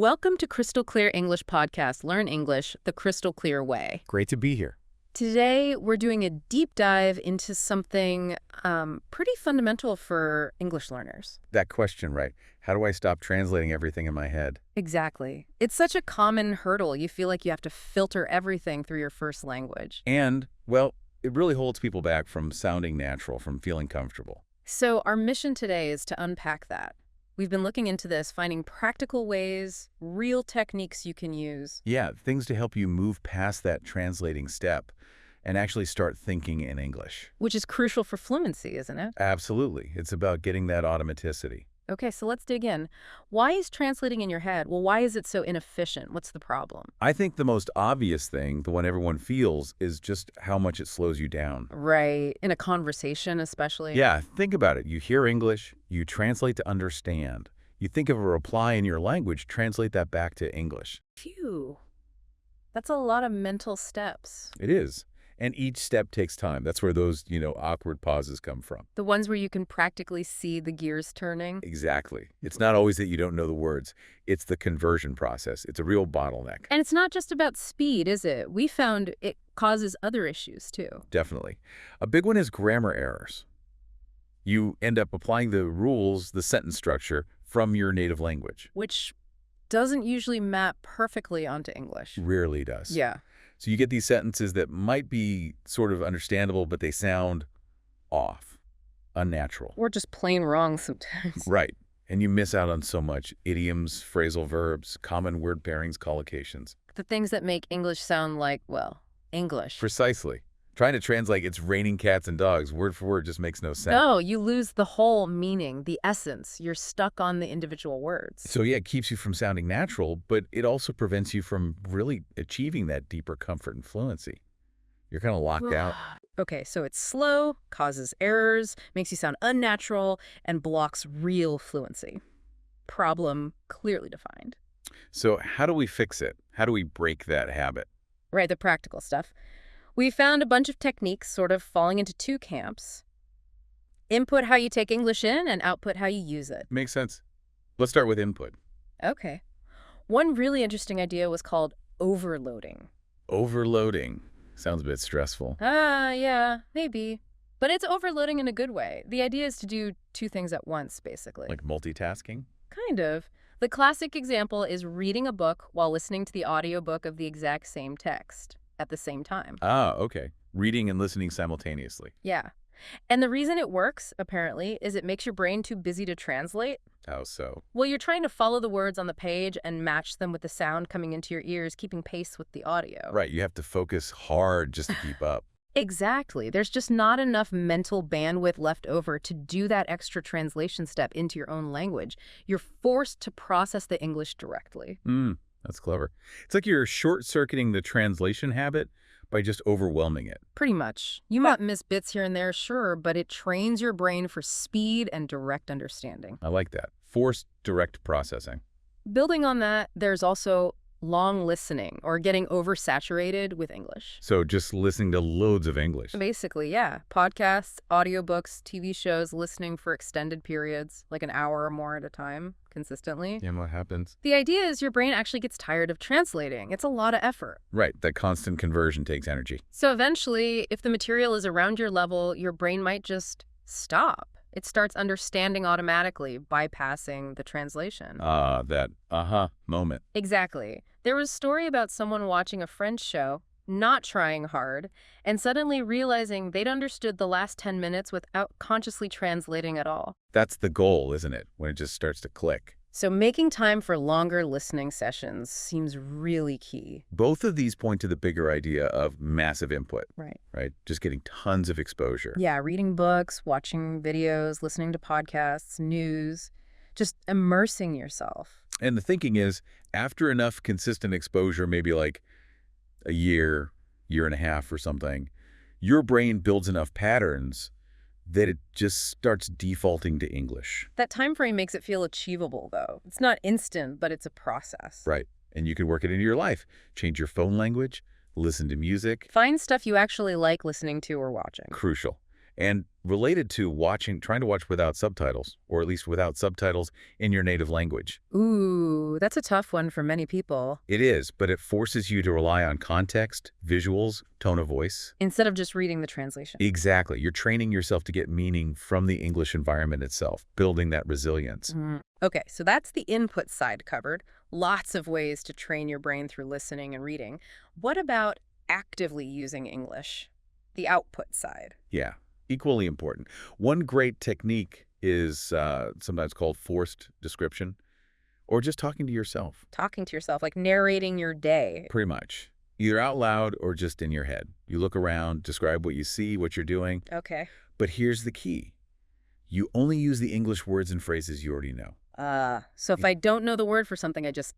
Welcome to Crystal Clear English Podcast. Learn English the crystal clear way. Great to be here. Today, we're doing a deep dive into something pretty fundamental for English learners. That question, right? How do I stop translating everything in my head? Exactly. It's such a common hurdle. You feel like you have to filter everything through your first language. And, well, it really holds people back from sounding natural, from feeling comfortable. So our mission today is to unpack that. We've been looking into this, finding practical ways, real techniques you can use. Yeah, things to help you move past that translating step and actually start thinking in English. Which is crucial for fluency, isn't it? Absolutely. It's about getting that automaticity. Okay, so let's dig in. Why is translating in your head? Well, why is it so inefficient? What's the problem? I think the most obvious thing, the one everyone feels, is just how much it slows you down. Right, in a conversation especially. Yeah, think about it. You hear English, you translate to understand. You think of a reply in your language, translate that back to English. Phew. That's a lot of mental steps. It is. And each step takes time. That's where those, awkward pauses come from. The ones where you can practically see the gears turning. Exactly. It's not always that you don't know the words. It's the conversion process. It's a real bottleneck. And it's not just about speed, is it? We found it causes other issues, too. Definitely. A big one is grammar errors. You end up applying the rules, the sentence structure, from your native language. Which doesn't usually map perfectly onto English. Rarely does. Yeah. So you get these sentences that might be sort of understandable, but they sound off, unnatural. Or just plain wrong sometimes. Right. And you miss out on so much. Idioms, phrasal verbs, common word pairings, collocations. The things that make English sound like, well, English. Precisely. Trying to translate "it's raining cats and dogs" word for word just makes no sense. No, you lose the whole meaning, the essence. You're stuck on the individual words. So yeah, it keeps you from sounding natural, but it also prevents you from really achieving that deeper comfort and fluency. You're kind of locked out. Okay, so it's slow, causes errors, makes you sound unnatural, and blocks real fluency. Problem clearly defined. So how do we fix it? How do we break that habit? Right, the practical stuff. We found a bunch of techniques sort of falling into two camps. Input how you take English in and output how you use it. Makes sense. Let's start with input. Okay. One really interesting idea was called overloading. Overloading. Sounds a bit stressful. Yeah, maybe. But it's overloading in a good way. The idea is to do two things at once, basically. Like multitasking? Kind of. The classic example is reading a book while listening to the audiobook of the exact same text at the same time. Ah, okay. Reading and listening simultaneously. Yeah. And the reason it works, apparently, is it makes your brain too busy to translate. How so? Well, you're trying to follow the words on the page and match them with the sound coming into your ears, keeping pace with the audio. Right, you have to focus hard just to keep up. Exactly. There's just not enough mental bandwidth left over to do that extra translation step into your own language. You're forced to process the English directly. That's clever. It's like you're short-circuiting the translation habit by just overwhelming it. Pretty much. You might miss bits here and there, sure, but it trains your brain for speed and direct understanding. I like that. Forced direct processing. Building on that, there's also long listening or getting oversaturated with English. So just listening to loads of English. Basically, yeah. Podcasts, audiobooks, TV shows, listening for extended periods, like an hour or more at a time, consistently. And what happens? The idea is your brain actually gets tired of translating. It's a lot of effort. Right, that constant conversion takes energy. So eventually, if the material is around your level, your brain might just stop. It starts understanding automatically, bypassing the translation. That moment. Exactly. There was a story about someone watching a French show, not trying hard, and suddenly realizing they'd understood the last 10 minutes without consciously translating at all. That's the goal, isn't it? When it just starts to click. So making time for longer listening sessions seems really key. Both of these point to the bigger idea of massive input, Right. Just getting tons of exposure. Yeah, reading books, watching videos, listening to podcasts, news, just immersing yourself. And the thinking is, after enough consistent exposure, maybe like a year, year and a half or something, your brain builds enough patterns that it just starts defaulting to English. That time frame makes it feel achievable, though. It's not instant, but it's a process. Right. And you can work it into your life. Change your phone language, listen to music. Find stuff you actually like listening to or watching. Crucial. And related to trying to watch without subtitles, or at least without subtitles in your native language. Ooh, that's a tough one for many people. It is, but it forces you to rely on context, visuals, tone of voice. Instead of just reading the translation. Exactly. You're training yourself to get meaning from the English environment itself, building that resilience. Okay, so that's the input side covered. Lots of ways to train your brain through listening and reading. What about actively using English? The output side. Yeah, equally important. One great technique is sometimes called forced description, or just talking to yourself. Talking to yourself, like narrating your day. Pretty much. Either out loud or just in your head. You look around, describe what you see, what you're doing. Okay. But here's the key. You only use the English words and phrases you already know. So if I don't know the word for something, I just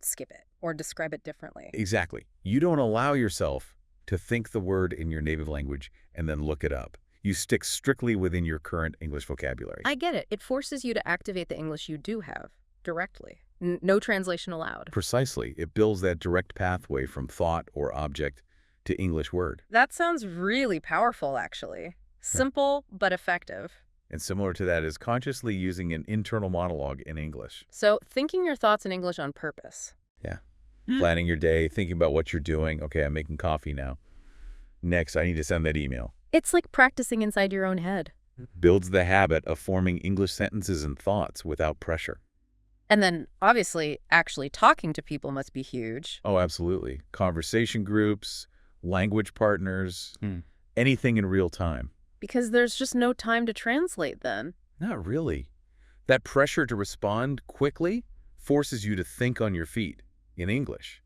skip it or describe it differently. Exactly. You don't allow yourself to think the word in your native language and then look it up. You stick strictly within your current English vocabulary. I get it. It forces you to activate the English you do have directly. No translation allowed. Precisely. It builds that direct pathway from thought or object to English word. That sounds really powerful, actually. Simple, but effective. And similar to that is consciously using an internal monologue in English. So thinking your thoughts in English on purpose. Yeah. Planning your day, thinking about what you're doing. Okay, I'm making coffee now. Next, I need to send that email. It's like practicing inside your own head. Builds the habit of forming English sentences and thoughts without pressure. And then, obviously, actually talking to people must be huge. Oh, absolutely. Conversation groups, language partners, anything in real time. Because there's just no time to translate then. Not really. That pressure to respond quickly forces you to think on your feet in English.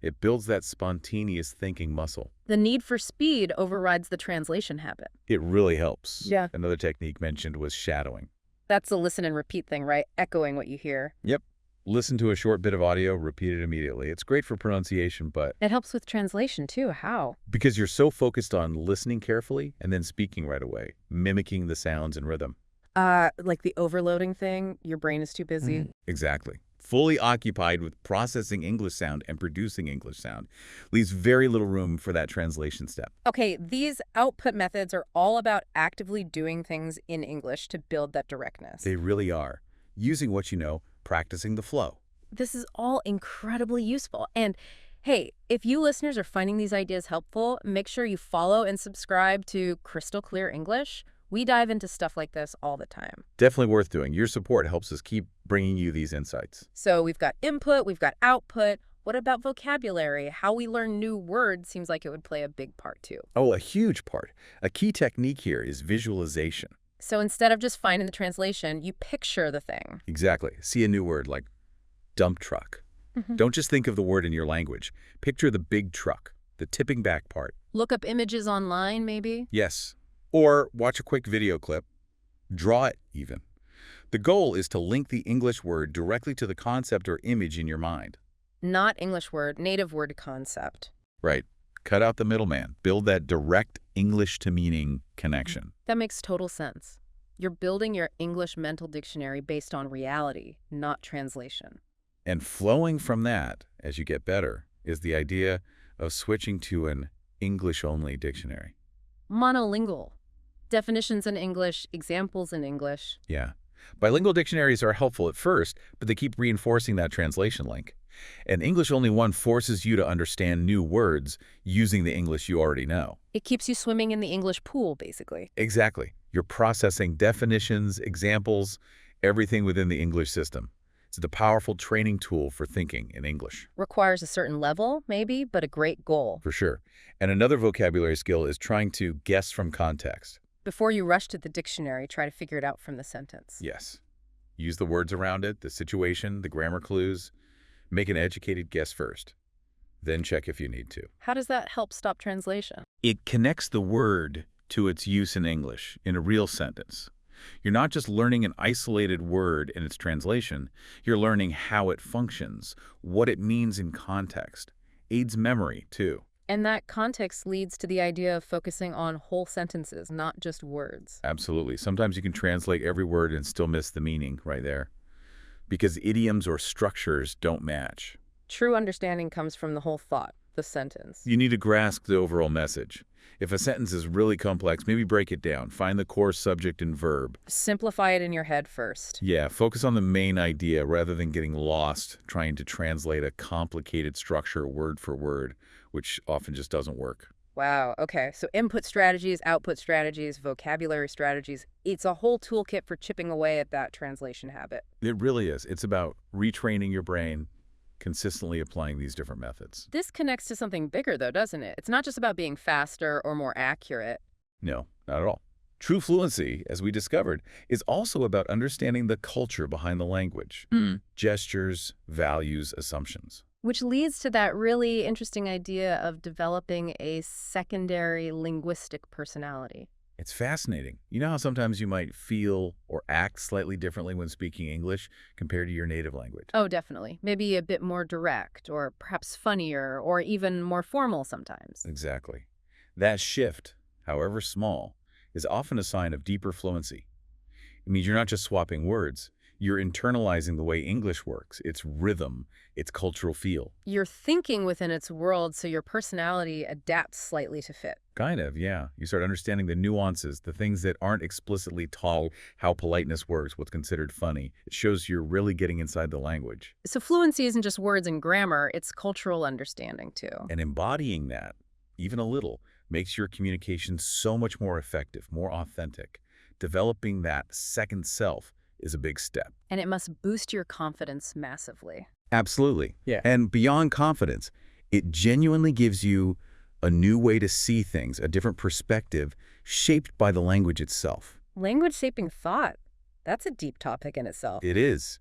It builds that spontaneous thinking muscle. The need for speed overrides the translation habit. It really helps. Yeah. Another technique mentioned was shadowing. That's the listen and repeat thing, right? Echoing what you hear. Yep. Listen to a short bit of audio, repeat it immediately. It's great for pronunciation, but It helps with translation, too. How? because you're so focused on listening carefully and then speaking right away, mimicking the sounds and rhythm. Like the overloading thing, your brain is too busy. Exactly. Fully occupied with processing English sound and producing English sound leaves very little room for that translation step. Okay, these output methods are all about actively doing things in English to build that directness. They really are. Using what you know, practicing the flow. This is all incredibly useful. And hey, if you listeners are finding these ideas helpful, make sure you follow and subscribe to Crystal Clear English. We dive into stuff like this all the time. Definitely worth doing. Your support helps us keep bringing you these insights. So we've got input, we've got output. What about vocabulary? How we learn new words seems like it would play a big part too. Oh, a huge part. A key technique here is visualization. So instead of just finding the translation, you picture the thing. Exactly. See a new word like dump truck. Don't just think of the word in your language. Picture the big truck, the tipping back part. Look up images online, maybe. Yes. Or watch a quick video clip. Draw it, even. The goal is to link the English word directly to the concept or image in your mind. Not English word, native word concept. Right. Cut out the middleman. Build that direct English to meaning connection. That makes total sense. You're building your English mental dictionary based on reality, not translation. And flowing from that, as you get better, is the idea of switching to an English-only dictionary. Monolingual. Definitions in English, examples in English. Yeah. Bilingual dictionaries are helpful at first, but they keep reinforcing that translation link. An English-only one forces you to understand new words using the English you already know. It keeps you swimming in the English pool, basically. Exactly. You're processing definitions, examples, everything within the English system. It's a powerful training tool for thinking in English. Requires a certain level, maybe, but a great goal. For sure. And another vocabulary skill is trying to guess from context. Before you rush to the dictionary, try to figure it out from the sentence. Yes. Use the words around it, the situation, the grammar clues. Make an educated guess first. Then check if you need to. How does that help stop translation? It connects the word to its use in English in a real sentence. You're not just learning an isolated word in its translation. You're learning how it functions, what it means in context. Aids memory, too. And that context leads to the idea of focusing on whole sentences, not just words. Absolutely. Sometimes you can translate every word and still miss the meaning right there, because idioms or structures don't match. True understanding comes from the whole thought. the sentence. You need to grasp the overall message. If a sentence is really complex, maybe break it down. Find the core subject and verb. Simplify it in your head first. Yeah, focus on the main idea rather than getting lost trying to translate a complicated structure word for word, which often just doesn't work. Wow, okay. So input strategies, output strategies, vocabulary strategies. It's a whole toolkit for chipping away at that translation habit. It really is. It's about retraining your brain, consistently applying these different methods. This connects to something bigger, though, doesn't it? It's not just about being faster or more accurate. No, not at all. True fluency, as we discovered, is also about understanding the culture behind the language. Gestures, values, assumptions. Which leads to that really interesting idea of developing a secondary linguistic personality. It's fascinating. You know how sometimes you might feel or act slightly differently when speaking English compared to your native language? Oh, definitely. Maybe a bit more direct, or perhaps funnier, or even more formal sometimes. Exactly. That shift, however small, is often a sign of deeper fluency. It means you're not just swapping words, you're internalizing the way English works, its rhythm, its cultural feel. You're thinking within its world, so your personality adapts slightly to fit. Kind of, yeah. You start understanding the nuances, the things that aren't explicitly taught, how politeness works, what's considered funny. It shows you're really getting inside the language. So fluency isn't just words and grammar, it's cultural understanding, too. And embodying that, even a little, makes your communication so much more effective, more authentic. Developing that second self is a big step. And it must boost your confidence massively. Absolutely. Yeah. And beyond confidence, it genuinely gives you a new way to see things, a different perspective shaped by the language itself. Language shaping thought. That's a deep topic in itself. It is.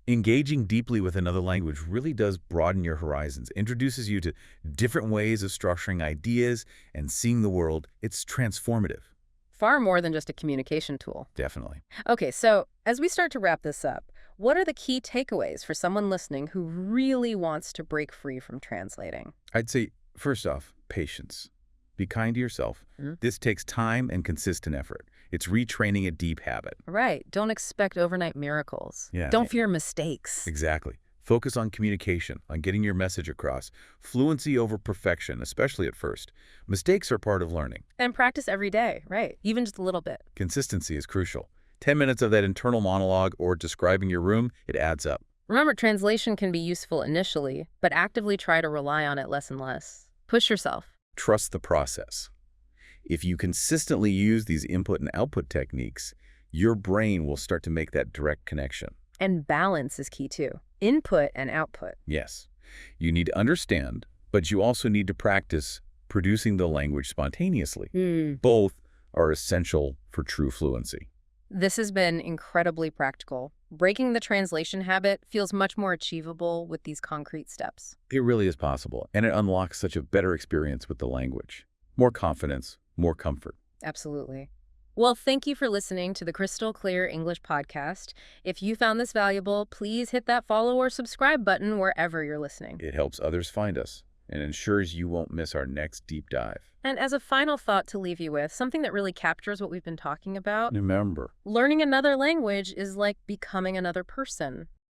Engaging deeply with another language really does broaden your horizons, introduces you to different ways of structuring ideas and seeing the world. It's transformative. Far more than just a communication tool. Definitely. Okay, so as we start to wrap this up, what are the key takeaways for someone listening who really wants to break free from translating? I'd say, first off, patience. Be kind to yourself. This takes time and consistent effort. It's retraining a deep habit. Right. Don't expect overnight miracles. Yeah. Don't fear mistakes. Exactly. Focus on communication, on getting your message across. Fluency over perfection, especially at first. Mistakes are part of learning. And practice every day, right? Even just a little bit. Consistency is crucial. 10 minutes of that internal monologue or describing your room, it adds up. Remember, translation can be useful initially, but actively try to rely on it less and less. Push yourself. Trust the process. If you consistently use these input and output techniques, your brain will start to make that direct connection. And balance is key too. Input and output. Yes, you need to understand, but you also need to practice producing the language spontaneously. Both are essential for true fluency. This has been incredibly practical. Breaking the translation habit feels much more achievable with these concrete steps. It really is possible, and it unlocks such a better experience with the language. More confidence, more comfort. Absolutely. Well, thank you for listening to the Crystal Clear English podcast. If you found this valuable, please hit that follow or subscribe button wherever you're listening. It helps others find us and ensures you won't miss our next deep dive. And as a final thought to leave you with, something that really captures what we've been talking about, Remember, learning another language is like becoming another person.